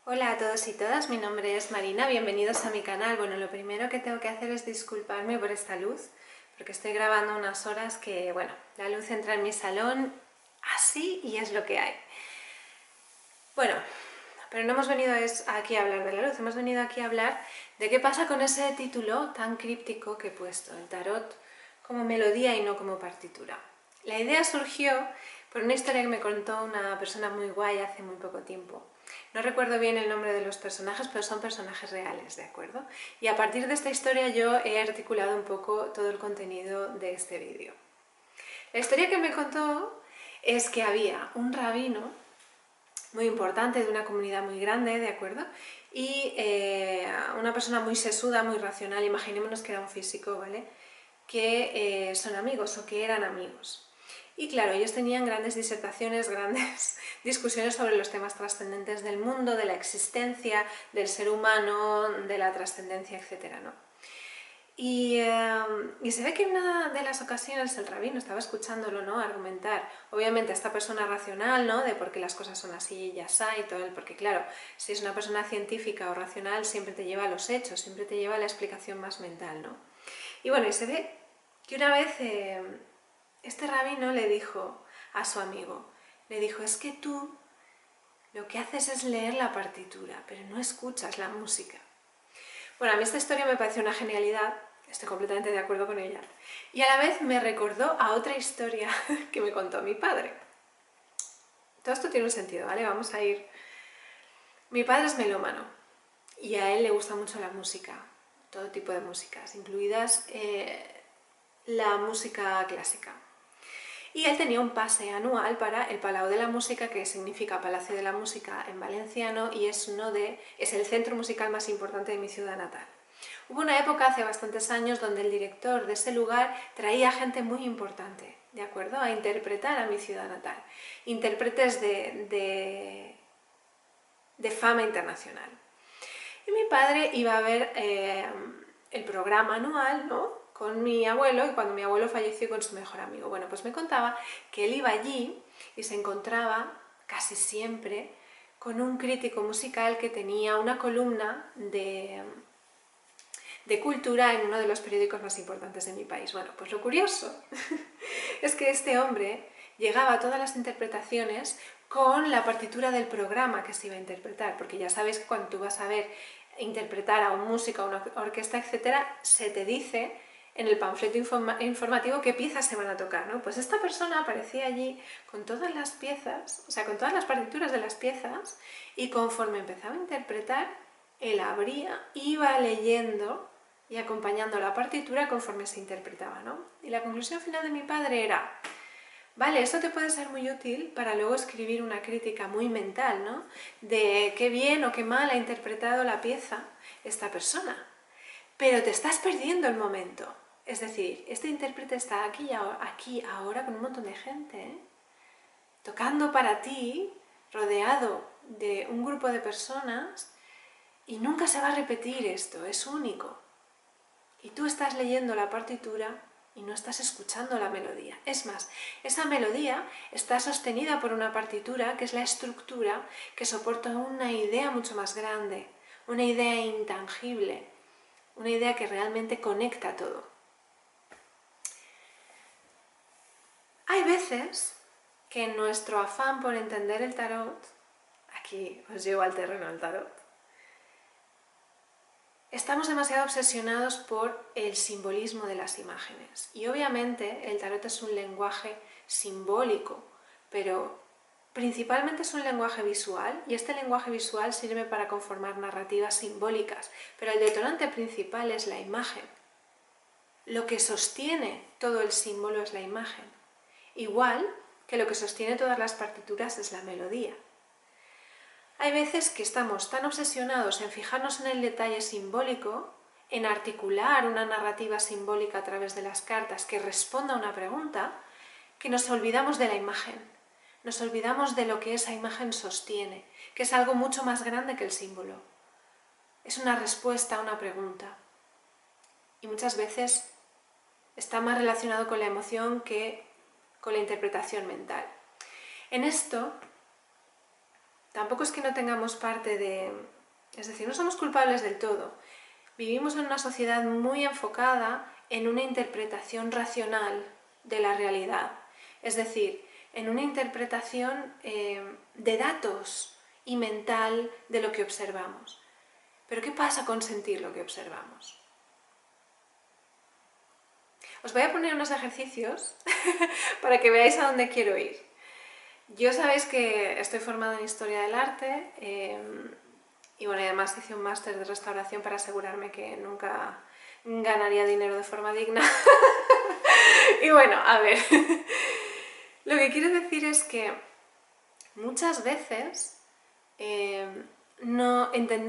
Hola a todos y todas, mi nombre es Marina, bienvenidos a mi canal. Bueno, lo primero que tengo que hacer es disculparme por esta luz, porque estoy grabando unas horas que, bueno, la luz entra en mi salón así y es lo que hay. Bueno, pero no hemos venido aquí a hablar de la luz, hemos venido aquí a hablar de qué pasa con ese título tan críptico que he puesto, el tarot como melodía y no como partitura. La idea surgió por una historia que me contó una persona muy guay hace muy poco tiempo. No recuerdo bien el nombre de los personajes, pero son personajes reales, ¿de acuerdo? Y a partir de esta historia yo he articulado un poco todo el contenido de este vídeo. La historia que me contó es que había un rabino muy importante, de una comunidad muy grande, ¿de acuerdo? Y una persona muy sesuda, muy racional, imaginémonos que era un físico, ¿vale? Que son amigos o que eran amigos. Y claro, ellos tenían grandes disertaciones, grandes discusiones sobre los temas trascendentes del mundo, de la existencia, del ser humano, de la trascendencia, etc., ¿no? Y se ve que en una de las ocasiones el rabino estaba escuchándolo, ¿no?, argumentar, obviamente, a esta persona racional, ¿no?, de por qué las cosas son así y así y todo, porque claro, si es una persona científica o racional siempre te lleva a los hechos, siempre te lleva a la explicación más mental, ¿no? Y bueno, y se ve que una vez este rabino le dijo a su amigo, le dijo, es que tú lo que haces es leer la partitura, pero no escuchas la música. Bueno, a mí esta historia me pareció una genialidad, estoy completamente de acuerdo con ella, y a la vez me recordó a otra historia que me contó mi padre. Todo esto tiene un sentido, ¿vale? Vamos a ir... Mi padre es melómano y a él le gusta mucho la música, todo tipo de músicas, incluidas la música clásica. Y él tenía un pase anual para el Palau de la Música, que significa Palacio de la Música en valenciano, y es el centro musical más importante de mi ciudad natal. Hubo una época hace bastantes años donde el director de ese lugar traía gente muy importante, ¿de acuerdo?, a interpretar a mi ciudad natal. Intérpretes de fama internacional. Y mi padre iba a ver el programa anual, ¿no?, con mi abuelo, y cuando mi abuelo falleció, con su mejor amigo. Bueno, pues me contaba que él iba allí y se encontraba casi siempre con un crítico musical que tenía una columna de cultura en uno de los periódicos más importantes de mi país. Bueno, pues lo curioso es que este hombre llegaba a todas las interpretaciones con la partitura del programa que se iba a interpretar, porque ya sabes que cuando tú vas a ver interpretar a un músico, a una orquesta, etc., se te dice en el panfleto informativo qué piezas se van a tocar, ¿no? Pues esta persona aparecía allí con todas las piezas, o sea, con todas las partituras de las piezas, y conforme empezaba a interpretar, él abría, iba leyendo y acompañando la partitura conforme se interpretaba, ¿no? Y la conclusión final de mi padre era, vale, esto te puede ser muy útil para luego escribir una crítica muy mental, ¿no?, de qué bien o qué mal ha interpretado la pieza esta persona, pero te estás perdiendo el momento. Es decir, este intérprete está aquí ahora con un montón de gente, ¿eh?, tocando para ti, rodeado de un grupo de personas, y nunca se va a repetir esto, es único. Y tú estás leyendo la partitura y no estás escuchando la melodía. Es más, esa melodía está sostenida por una partitura, que es la estructura, que soporta una idea mucho más grande, una idea intangible, una idea que realmente conecta todo. Hay veces que en nuestro afán por entender el tarot, aquí os llevo al terreno del tarot, estamos demasiado obsesionados por el simbolismo de las imágenes. Y obviamente el tarot es un lenguaje simbólico, pero principalmente es un lenguaje visual, y este lenguaje visual sirve para conformar narrativas simbólicas, pero el detonante principal es la imagen. Lo que sostiene todo el símbolo es la imagen, igual que lo que sostiene todas las partituras es la melodía. Hay veces que estamos tan obsesionados en fijarnos en el detalle simbólico, en articular una narrativa simbólica a través de las cartas que responda a una pregunta, que nos olvidamos de la imagen, nos olvidamos de lo que esa imagen sostiene, que es algo mucho más grande que el símbolo. Es una respuesta a una pregunta. Y muchas veces está más relacionado con la emoción que con la interpretación mental. En esto tampoco es que no tengamos parte de... Es decir, no somos culpables del todo. Vivimos en una sociedad muy enfocada en una interpretación racional de la realidad. Es decir, en una interpretación de datos y mental de lo que observamos. Pero ¿qué pasa con sentir lo que observamos? Os voy a poner unos ejercicios para que veáis a dónde quiero ir. Yo sabéis que estoy formada en Historia del Arte y bueno, además hice un máster de restauración para asegurarme que nunca ganaría dinero de forma digna. Y bueno, a ver, lo que quiero decir es que muchas veces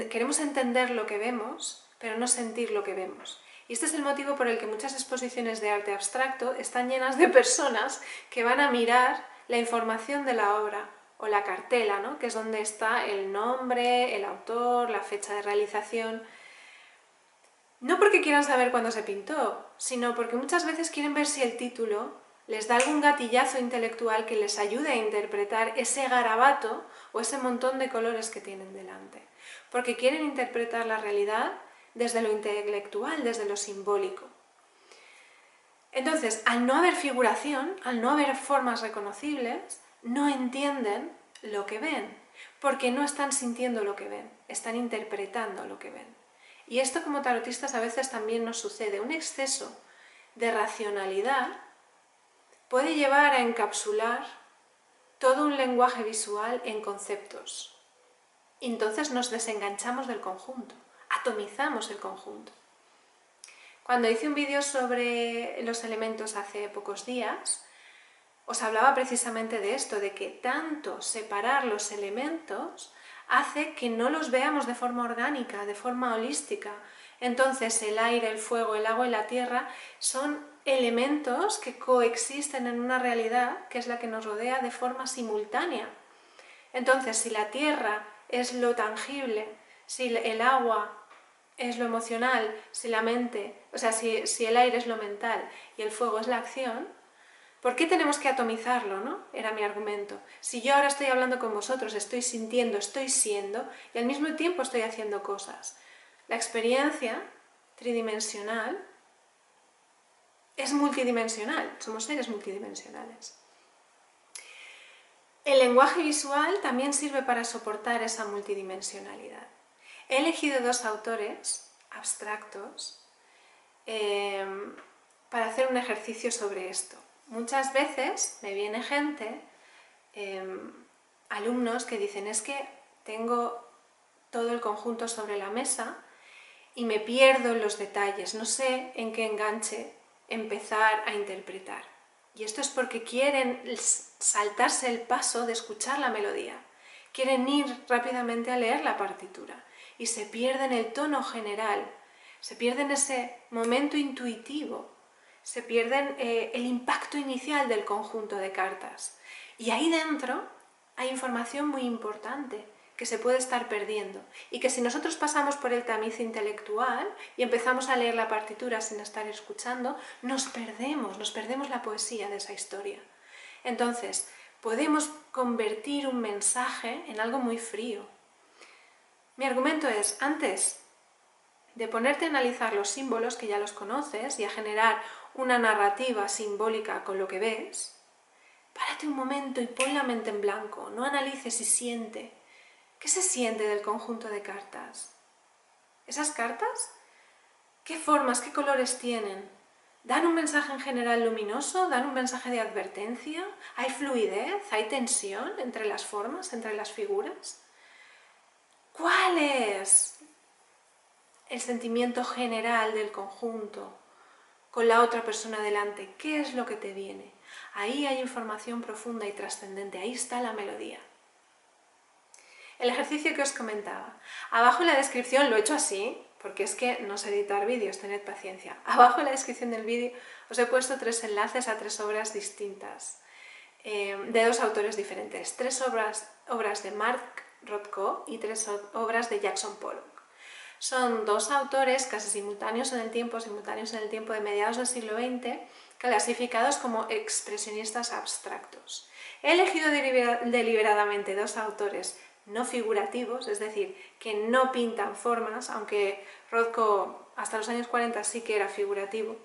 queremos entender lo que vemos, pero no sentir lo que vemos. Y este es el motivo por el que muchas exposiciones de arte abstracto están llenas de personas que van a mirar la información de la obra o la cartela, ¿no? Que es donde está el nombre, el autor, la fecha de realización. No porque quieran saber cuándo se pintó, sino porque muchas veces quieren ver si el título les da algún gatillazo intelectual que les ayude a interpretar ese garabato o ese montón de colores que tienen delante. Porque quieren interpretar la realidad desde lo intelectual, desde lo simbólico. Entonces, al no haber figuración, al no haber formas reconocibles, no entienden lo que ven, porque no están sintiendo lo que ven, están interpretando lo que ven. Y esto como tarotistas a veces también nos sucede. Un exceso de racionalidad puede llevar a encapsular todo un lenguaje visual en conceptos. Y entonces nos desenganchamos del conjunto, atomizamos el conjunto. Cuando hice un vídeo sobre los elementos hace pocos días, os hablaba precisamente de esto, de que tanto separar los elementos hace que no los veamos de forma orgánica, de forma holística. Entonces el aire, el fuego, el agua y la tierra son elementos que coexisten en una realidad que es la que nos rodea de forma simultánea. Entonces, si la tierra es lo tangible, si el agua es lo emocional, si la mente, o sea, si el aire es lo mental y el fuego es la acción, ¿por qué tenemos que atomizarlo, no? Era mi argumento. Si yo ahora estoy hablando con vosotros, estoy sintiendo, estoy siendo y al mismo tiempo estoy haciendo cosas. La experiencia tridimensional es multidimensional, somos seres multidimensionales. El lenguaje visual también sirve para soportar esa multidimensionalidad. He elegido dos autores abstractos para hacer un ejercicio sobre esto. Muchas veces me viene gente, alumnos que dicen es que tengo todo el conjunto sobre la mesa y me pierdo en los detalles, no sé en qué enganche empezar a interpretar. Y esto es porque quieren saltarse el paso de escuchar la melodía, quieren ir rápidamente a leer la partitura y se pierden el tono general, se pierden ese momento intuitivo, se pierden el impacto inicial del conjunto de cartas. Y ahí dentro hay información muy importante que se puede estar perdiendo y que si nosotros pasamos por el tamiz intelectual y empezamos a leer la partitura sin estar escuchando, nos perdemos la poesía de esa historia. Entonces, podemos convertir un mensaje en algo muy frío. Mi argumento es, antes de ponerte a analizar los símbolos, que ya los conoces, y a generar una narrativa simbólica con lo que ves, párate un momento y pon la mente en blanco, no analices y siente. ¿Qué se siente del conjunto de cartas? ¿Esas cartas? ¿Qué formas, qué colores tienen? ¿Dan un mensaje en general luminoso? ¿Dan un mensaje de advertencia? ¿Hay fluidez? ¿Hay tensión entre las formas, entre las figuras? ¿Cuál es el sentimiento general del conjunto con la otra persona delante? ¿Qué es lo que te viene? Ahí hay información profunda y trascendente, ahí está la melodía. El ejercicio que os comentaba. Abajo en la descripción, lo he hecho así, porque es que no sé editar vídeos, tened paciencia. Abajo en la descripción del vídeo os he puesto 3 enlaces a 3 obras distintas, de 2 autores diferentes. 3 obras de Mark Rothko y 3 obras de Jackson Pollock. Son 2 autores casi simultáneos en el tiempo de mediados del siglo XX, clasificados como expresionistas abstractos. He elegido deliberadamente 2 autores no figurativos, es decir, que no pintan formas, aunque Rothko hasta los años 40 sí que era figurativo.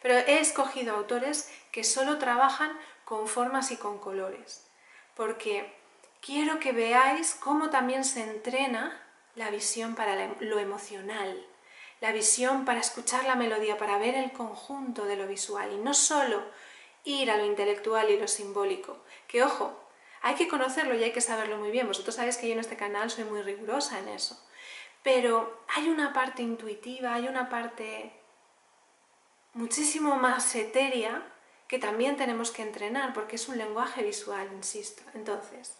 Pero he escogido autores que solo trabajan con formas y con colores, porque quiero que veáis cómo también se entrena la visión para lo emocional, la visión para escuchar la melodía, para ver el conjunto de lo visual y no solo ir a lo intelectual y lo simbólico, que ojo, hay que conocerlo y hay que saberlo muy bien. Vosotros sabéis que yo en este canal soy muy rigurosa en eso, pero hay una parte intuitiva, hay una parte muchísimo más etérea que también tenemos que entrenar porque es un lenguaje visual, insisto. Entonces,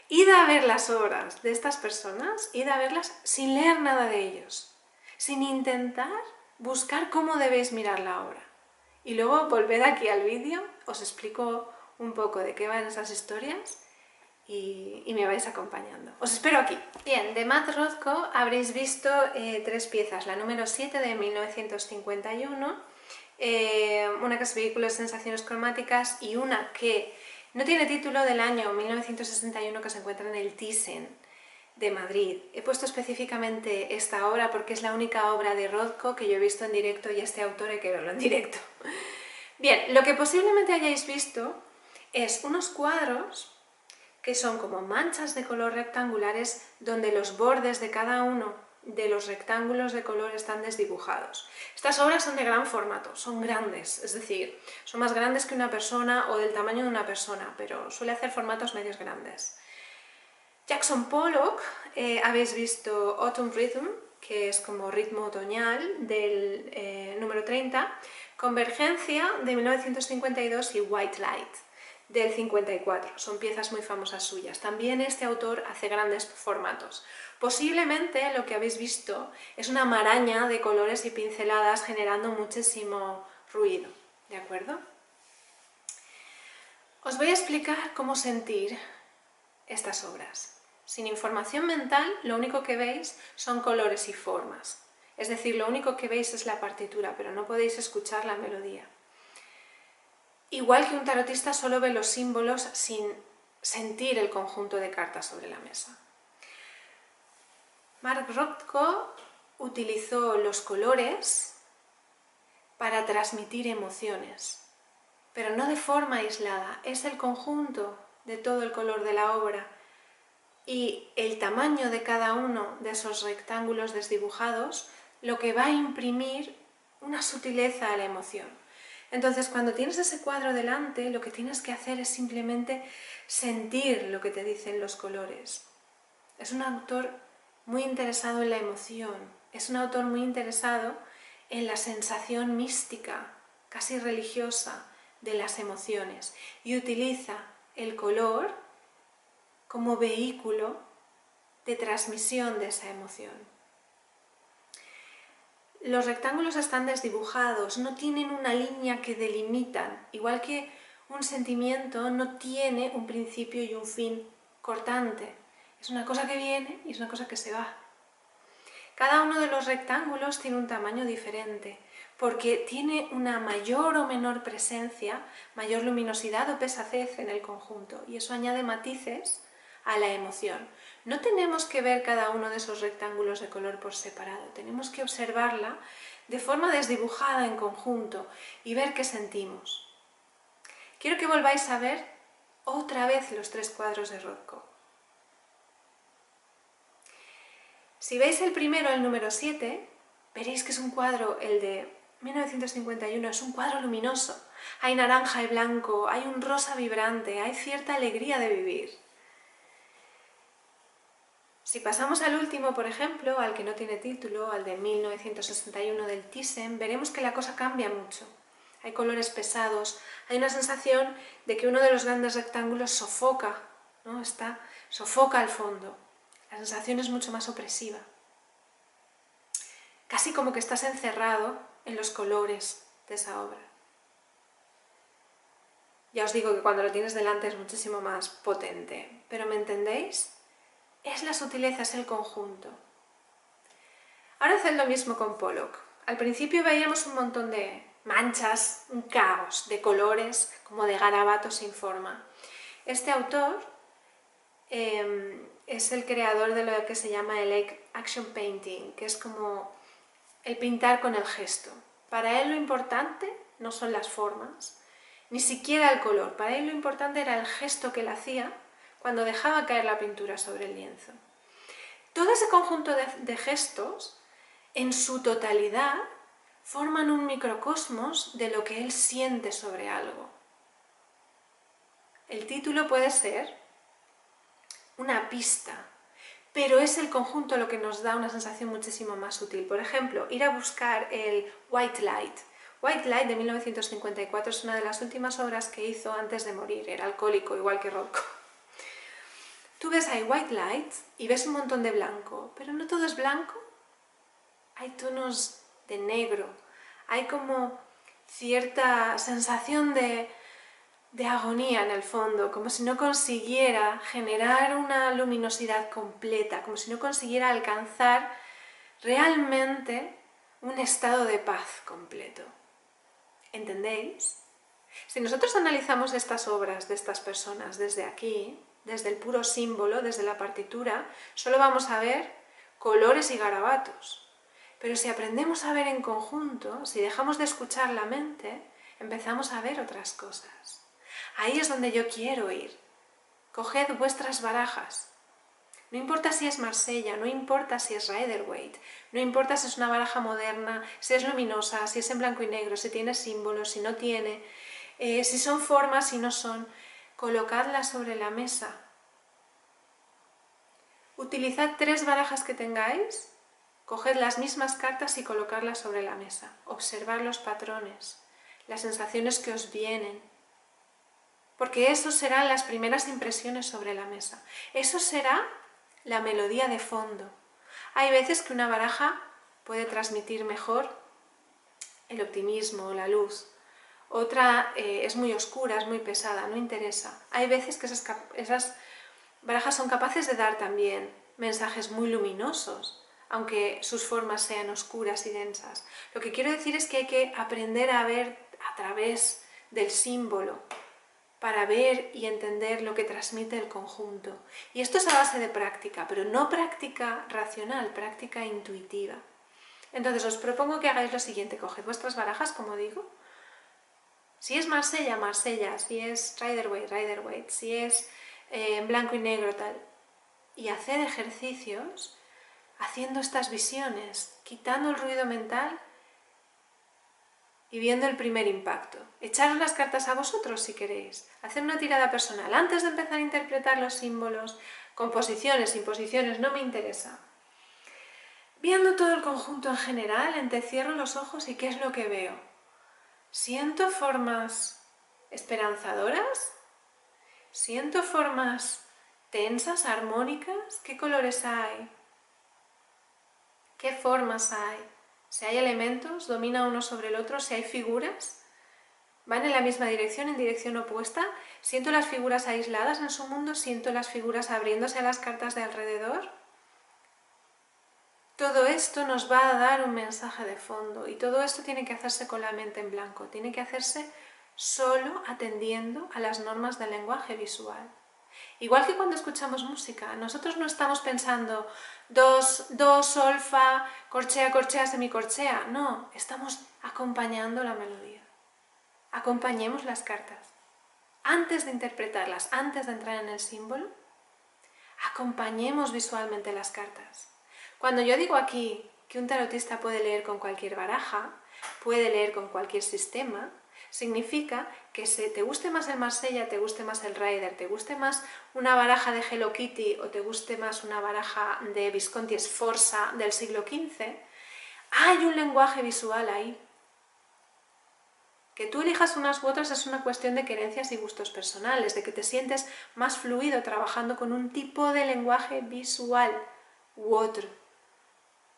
id a ver las obras de estas personas, id a verlas sin leer nada de ellos, sin intentar buscar cómo debéis mirar la obra. Y luego volved aquí al vídeo, os explico un poco de qué van esas historias y me vais acompañando. Os espero aquí. Bien, de Matt Rothko habréis visto tres piezas. La número 7 de 1951, una que es Vehículos de sensaciones cromáticas y una que no tiene título, del año 1961, que se encuentra en el Thyssen de Madrid. He puesto específicamente esta obra porque es la única obra de Rothko que yo he visto en directo y este autor hay que verlo en directo. Bien, lo que posiblemente hayáis visto es unos cuadros que son como manchas de color rectangulares donde los bordes de cada uno de los rectángulos de color están desdibujados. Estas obras son de gran formato, son grandes, es decir, son más grandes que una persona o del tamaño de una persona, pero suele hacer formatos medios grandes. Jackson Pollock, habéis visto Autumn Rhythm, que es como ritmo otoñal, del número 30, Convergencia de 1952 y White Light del 54. Son piezas muy famosas suyas. También este autor hace grandes formatos. Posiblemente lo que habéis visto es una maraña de colores y pinceladas generando muchísimo ruido, ¿de acuerdo? Os voy a explicar cómo sentir estas obras. Sin información mental, lo único que veis son colores y formas. Es decir, lo único que veis es la partitura, pero no podéis escuchar la melodía. Igual que un tarotista solo ve los símbolos sin sentir el conjunto de cartas sobre la mesa. Mark Rothko utilizó los colores para transmitir emociones, pero no de forma aislada, es el conjunto de todo el color de la obra y el tamaño de cada uno de esos rectángulos desdibujados lo que va a imprimir una sutileza a la emoción. Entonces, cuando tienes ese cuadro delante, lo que tienes que hacer es simplemente sentir lo que te dicen los colores. Es un autor muy interesado en la emoción, es un autor muy interesado en la sensación mística, casi religiosa, de las emociones y utiliza el color como vehículo de transmisión de esa emoción. Los rectángulos están desdibujados, no tienen una línea que delimitan, igual que un sentimiento no tiene un principio y un fin cortante. Es una cosa que viene y es una cosa que se va. Cada uno de los rectángulos tiene un tamaño diferente, porque tiene una mayor o menor presencia, mayor luminosidad o pesacez en el conjunto, y eso añade matices a la emoción. No tenemos que ver cada uno de esos rectángulos de color por separado, tenemos que observarla de forma desdibujada en conjunto y ver qué sentimos. Quiero que volváis a ver otra vez los tres cuadros de Rothko. Si veis el primero, el número 7, veréis que es un cuadro, el de 1951, es un cuadro luminoso. Hay naranja y blanco, hay un rosa vibrante, hay cierta alegría de vivir. Si pasamos al último, por ejemplo, al que no tiene título, al de 1961 del Thyssen, veremos que la cosa cambia mucho. Hay colores pesados, hay una sensación de que uno de los grandes rectángulos sofoca, ¿no? Sofoca al fondo. La sensación es mucho más opresiva. Casi como que estás encerrado en los colores de esa obra. Ya os digo que cuando lo tienes delante es muchísimo más potente, pero ¿me entendéis? Es la sutileza, es el conjunto. Ahora haced lo mismo con Pollock. Al principio veíamos un montón de manchas, un caos de colores, como de garabatos sin forma. Este autor es el creador de lo que se llama el action painting, que es como el pintar con el gesto. Para él lo importante no son las formas, ni siquiera el color. Para él lo importante era el gesto que él hacía cuando dejaba caer la pintura sobre el lienzo. Todo ese conjunto de gestos, en su totalidad, forman un microcosmos de lo que él siente sobre algo. El título puede ser una pista, pero es el conjunto lo que nos da una sensación muchísimo más útil. Por ejemplo, ir a buscar el White Light. White Light de 1954 es una de las últimas obras que hizo antes de morir, era alcohólico, igual que Rothko. Tú ves ahí White Light y ves un montón de blanco, pero no todo es blanco. Hay tonos de negro, hay como cierta sensación de agonía en el fondo, como si no consiguiera generar una luminosidad completa, como si no consiguiera alcanzar realmente un estado de paz completo. ¿Entendéis? Si nosotros analizamos estas obras de estas personas desde aquí, desde el puro símbolo, desde la partitura, solo vamos a ver colores y garabatos. Pero si aprendemos a ver en conjunto, si dejamos de escuchar la mente, empezamos a ver otras cosas. Ahí es donde yo quiero ir. Coged vuestras barajas. No importa si es Marsella, no importa si es Rider-Waite, no importa si es una baraja moderna, si es luminosa, si es en blanco y negro, si tiene símbolos, si no tiene, si son formas, si no son. Colocadlas sobre la mesa. Utilizad 3 barajas que tengáis, coged las mismas cartas y colocadlas sobre la mesa. Observad los patrones, las sensaciones que os vienen, porque eso serán las primeras impresiones sobre la mesa. Eso será la melodía de fondo. Hay veces que una baraja puede transmitir mejor el optimismo, la luz. Otra es muy oscura, es muy pesada, no interesa. Hay veces que esas barajas son capaces de dar también mensajes muy luminosos, aunque sus formas sean oscuras y densas. Lo que quiero decir es que hay que aprender a ver a través del símbolo, para ver y entender lo que transmite el conjunto. Y esto es a base de práctica, pero no práctica racional, práctica intuitiva. Entonces os propongo que hagáis lo siguiente, coged vuestras barajas, como digo. Si es Marsella, Marsella, si es Rider-Waite, Rider-Waite, si es en blanco y negro, tal. Y haced ejercicios haciendo estas visiones, quitando el ruido mental y viendo el primer impacto. Echaros las cartas a vosotros si queréis. Hacer una tirada personal. Antes de empezar a interpretar los símbolos, composiciones, imposiciones, no me interesa. Viendo todo el conjunto en general, entrecierro los ojos y ¿qué es lo que veo? ¿Siento formas esperanzadoras? ¿Siento formas tensas, armónicas? ¿Qué colores hay? ¿Qué formas hay? Si hay elementos, domina uno sobre el otro, si hay figuras, van en la misma dirección, en dirección opuesta. Siento las figuras aisladas en su mundo, siento las figuras abriéndose a las cartas de alrededor. Todo esto nos va a dar un mensaje de fondo y todo esto tiene que hacerse con la mente en blanco, tiene que hacerse solo atendiendo a las normas del lenguaje visual. Igual que cuando escuchamos música, nosotros no estamos pensando do, sol, fa, corchea, corchea, semicorchea. No, estamos acompañando la melodía. Acompañemos las cartas. Antes de interpretarlas, antes de entrar en el símbolo, acompañemos visualmente las cartas. Cuando yo digo aquí que un tarotista puede leer con cualquier baraja, puede leer con cualquier sistema, significa que si te guste más el Marsella, te guste más el Rider, te guste más una baraja de Hello Kitty o te guste más una baraja de Visconti Sforza del siglo XV, hay un lenguaje visual ahí. Que tú elijas unas u otras es una cuestión de creencias y gustos personales, de que te sientes más fluido trabajando con un tipo de lenguaje visual u otro.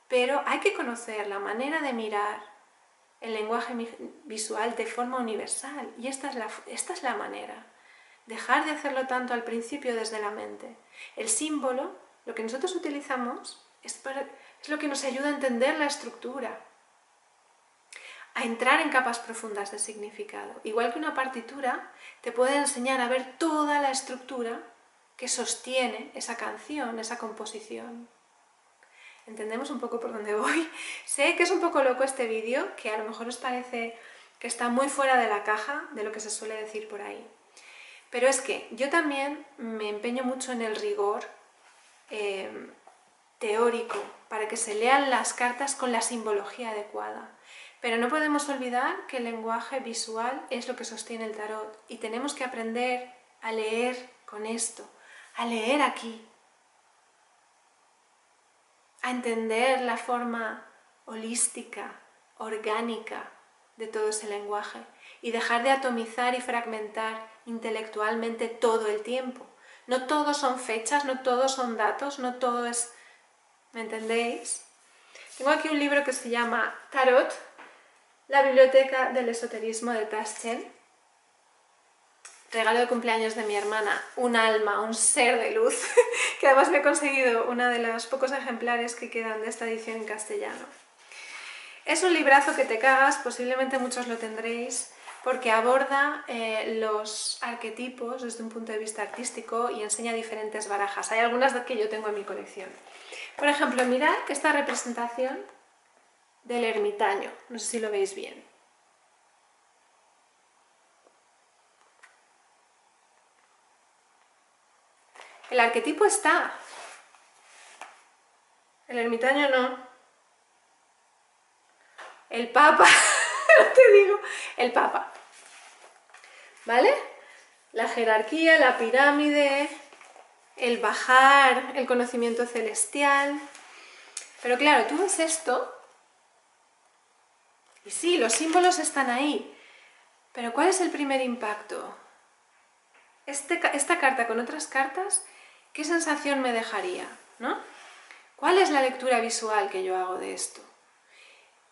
Pero hay que conocer la manera de mirar el lenguaje visual de forma universal, y esta es la manera. Dejar de hacerlo tanto al principio desde la mente. El símbolo, lo que nosotros utilizamos, es lo que nos ayuda a entender la estructura, a entrar en capas profundas de significado. Igual que una partitura te puede enseñar a ver toda la estructura, que sostiene esa canción, esa composición. ¿Entendemos un poco por dónde voy? Sé que es un poco loco este vídeo, que a lo mejor os parece que está muy fuera de la caja de lo que se suele decir por ahí. Pero es que yo también me empeño mucho en el rigor teórico, para que se lean las cartas con la simbología adecuada. Pero no podemos olvidar que el lenguaje visual es lo que sostiene el tarot y tenemos que aprender a leer con esto, a leer aquí, a entender la forma holística, orgánica de todo ese lenguaje y dejar de atomizar y fragmentar intelectualmente todo el tiempo. No todo son fechas, no todo son datos, no todo es... ¿Me entendéis? Tengo aquí un libro que se llama Tarot, la biblioteca del esoterismo de Taschen. Regalo de cumpleaños de mi hermana, un alma, un ser de luz, que además me he conseguido uno de los pocos ejemplares que quedan de esta edición en castellano. Es un librazo que te cagas, posiblemente muchos lo tendréis, porque aborda los arquetipos desde un punto de vista artístico y enseña diferentes barajas. Hay algunas que yo tengo en mi colección. Por ejemplo, mirad esta representación del ermitaño, no sé si lo veis bien. El arquetipo está, el ermitaño no. El papa, te digo, el papa, ¿vale? La jerarquía, la pirámide, el bajar, el conocimiento celestial. Pero claro, tú ves esto, y sí, los símbolos están ahí, pero ¿cuál es el primer impacto? Esta carta con otras cartas, ¿qué sensación me dejaría? ¿No? ¿Cuál es la lectura visual que yo hago de esto?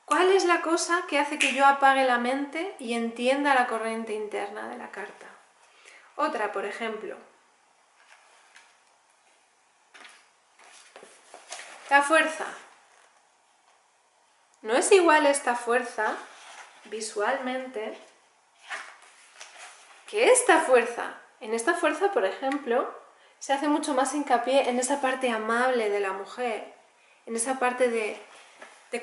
¿Cuál es la cosa que hace que yo apague la mente y entienda la corriente interna de la carta? Otra, por ejemplo, la fuerza. No es igual esta fuerza visualmente que esta fuerza. En esta fuerza, por ejemplo, se hace mucho más hincapié en esa parte amable de la mujer, en esa parte de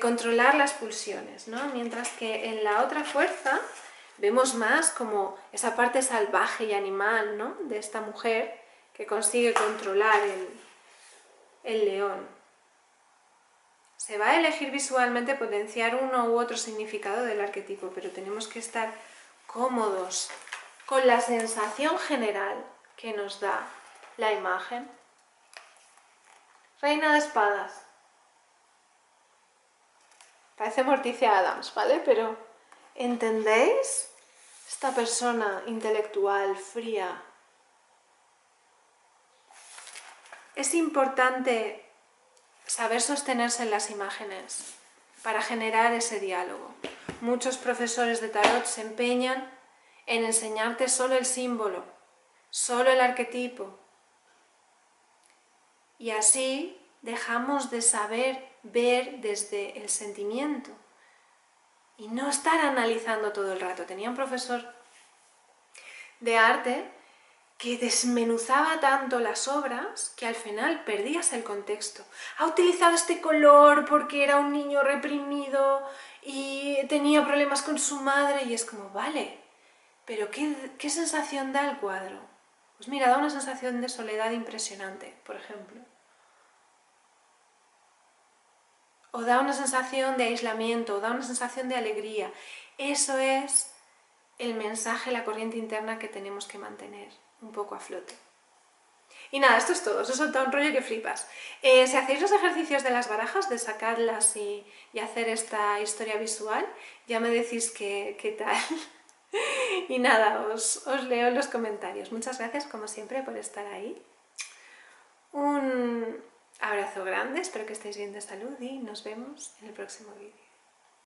controlar las pulsiones, ¿no? Mientras que en la otra fuerza vemos más como esa parte salvaje y animal, ¿no? De esta mujer que consigue controlar el león. Se va a elegir visualmente potenciar uno u otro significado del arquetipo, pero tenemos que estar cómodos con la sensación general que nos da la imagen. Reina de espadas. Parece Morticia Adams, ¿vale? Pero ¿entendéis? Esta persona intelectual, fría. Es importante saber sostenerse en las imágenes para generar ese diálogo. Muchos profesores de tarot se empeñan en enseñarte solo el símbolo, solo el arquetipo. Y así dejamos de saber ver desde el sentimiento y no estar analizando todo el rato. Tenía un profesor de arte que desmenuzaba tanto las obras que al final perdías el contexto. Ha utilizado este color porque era un niño reprimido y tenía problemas con su madre, y es como, vale, pero ¿qué sensación da el cuadro? Pues mira, da una sensación de soledad impresionante, por ejemplo. O da una sensación de aislamiento, o da una sensación de alegría. Eso es el mensaje, la corriente interna que tenemos que mantener un poco a flote. Y nada, esto es todo, os he soltado un rollo que flipas. Si hacéis los ejercicios de las barajas, de sacarlas y hacer esta historia visual, ya me decís qué tal. Y nada, os leo en los comentarios. Muchas gracias, como siempre, por estar ahí. Un abrazo grande, espero que estéis bien de salud y nos vemos en el próximo vídeo.